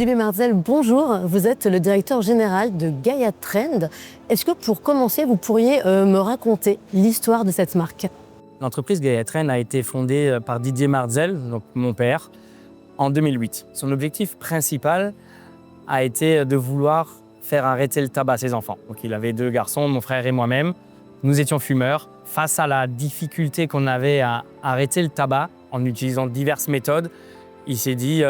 Philippe Marzel, bonjour. Vous êtes le directeur général de Gaia Trend. Est-ce que pour commencer, vous pourriez me raconter l'histoire de cette marque? L'entreprise Gaia Trend a été fondée par Didier Marzel, donc mon père, en 2008. Son objectif principal a été de vouloir faire arrêter le tabac à ses enfants. Donc, il avait 2 garçons, mon frère et moi-même. Nous étions fumeurs. Face à la difficulté qu'on avait à arrêter le tabac en utilisant diverses méthodes, il s'est dit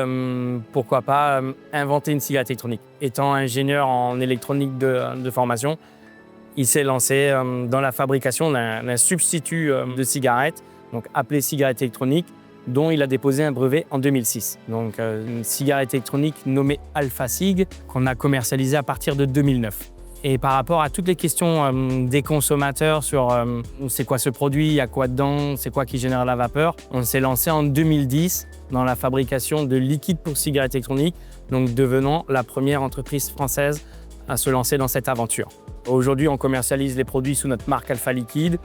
pourquoi pas inventer une cigarette électronique. Étant ingénieur en électronique de formation, il s'est lancé dans la fabrication d'un substitut de cigarette, donc appelé cigarette électronique, dont il a déposé un brevet en 2006. Donc une cigarette électronique nommée Alpha Sig, qu'on a commercialisée à partir de 2009. Et par rapport à toutes les questions des consommateurs sur c'est quoi ce produit, il y a quoi dedans, c'est quoi qui génère la vapeur, on s'est lancé en 2010 dans la fabrication de liquide pour cigarettes électroniques, donc devenant la première entreprise française à se lancer dans cette aventure. Aujourd'hui, on commercialise les produits sous notre marque Alpha Liquide.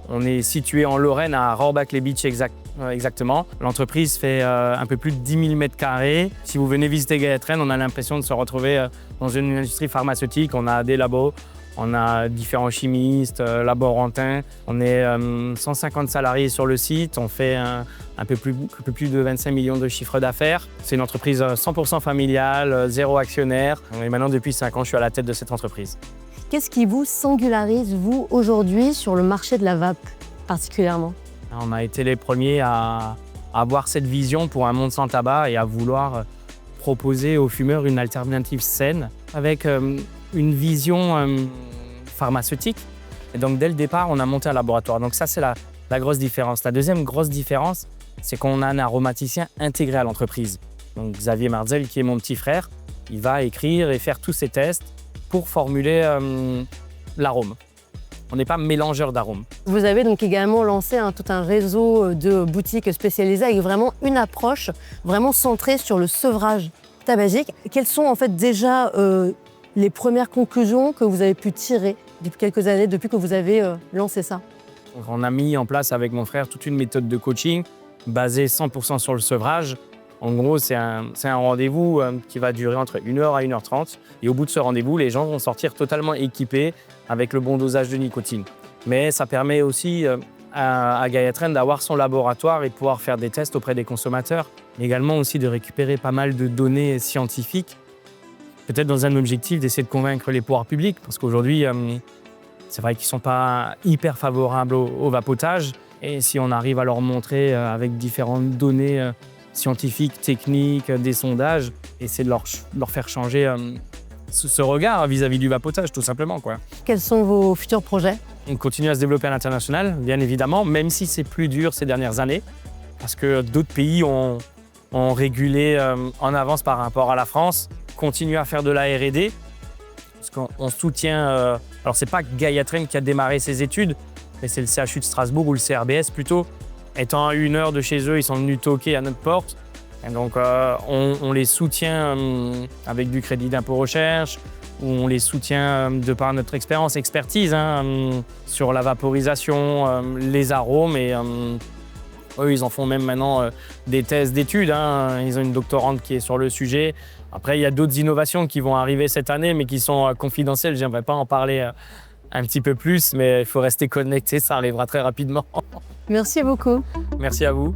On est situé en Lorraine, à Rohrbach-les-Beach exactement. L'entreprise fait un peu plus de 10 000 m². Si vous venez visiter Gaia Trend, on a l'impression de se retrouver dans une industrie pharmaceutique. On a des labos, on a différents chimistes, laborantins. On est 150 salariés sur le site. On fait un peu plus de 25 millions de chiffres d'affaires. C'est une entreprise 100% familiale, 0 actionnaire. Et maintenant, depuis 5 ans, je suis à la tête de cette entreprise. Qu'est-ce qui vous singularise, vous, aujourd'hui, sur le marché de la vape, particulièrement? On a été les premiers à avoir cette vision pour un monde sans tabac et à vouloir proposer aux fumeurs une alternative saine avec une vision pharmaceutique. Et donc, dès le départ, on a monté un laboratoire. Donc ça, c'est la grosse différence. La deuxième grosse différence, c'est qu'on a un aromaticien intégré à l'entreprise. Donc Xavier Marzel, qui est mon petit frère, il va écrire et faire tous ses tests pour formuler l'arôme. On n'est pas mélangeur d'arômes. Vous avez donc également lancé tout un réseau de boutiques spécialisées avec vraiment une approche vraiment centrée sur le sevrage tabagique. Quelles sont en fait déjà les premières conclusions que vous avez pu tirer depuis quelques années, depuis que vous avez lancé ça? Donc, on a mis en place avec mon frère toute une méthode de coaching basée 100% sur le sevrage. En gros, c'est un rendez-vous qui va durer entre 1h à 1h30. Et au bout de ce rendez-vous, les gens vont sortir totalement équipés avec le bon dosage de nicotine. Mais ça permet aussi à Gaia Trend d'avoir son laboratoire et de pouvoir faire des tests auprès des consommateurs. Mais également aussi de récupérer pas mal de données scientifiques, peut-être dans un objectif d'essayer de convaincre les pouvoirs publics. Parce qu'aujourd'hui, c'est vrai qu'ils ne sont pas hyper favorables au vapotage. Et si on arrive à leur montrer avec différentes données scientifiques, techniques, des sondages, essayer de leur faire changer ce regard vis-à-vis du vapotage, tout simplement, quoi. Quels sont vos futurs projets? On continue à se développer à l'international, bien évidemment, même si c'est plus dur ces dernières années, parce que d'autres pays ont régulé en avance par rapport à la France, continuent à faire de la R&D, parce qu'on soutient... alors, c'est pas Gaia Trend qui a démarré ses études, mais c'est le CHU de Strasbourg ou le CRBS plutôt. Étant à 1 heure de chez eux, ils sont venus toquer à notre porte. Et donc, on les soutient avec du crédit d'impôt recherche, ou on les soutient de par notre expertise sur la vaporisation, les arômes. Et eux, ils en font même maintenant des thèses d'études. Ils ont une doctorante qui est sur le sujet. Après, il y a d'autres innovations qui vont arriver cette année, mais qui sont confidentielles. Je n'aimerais pas en parler un petit peu plus, mais il faut rester connecté, ça arrivera très rapidement. Merci beaucoup. Merci à vous.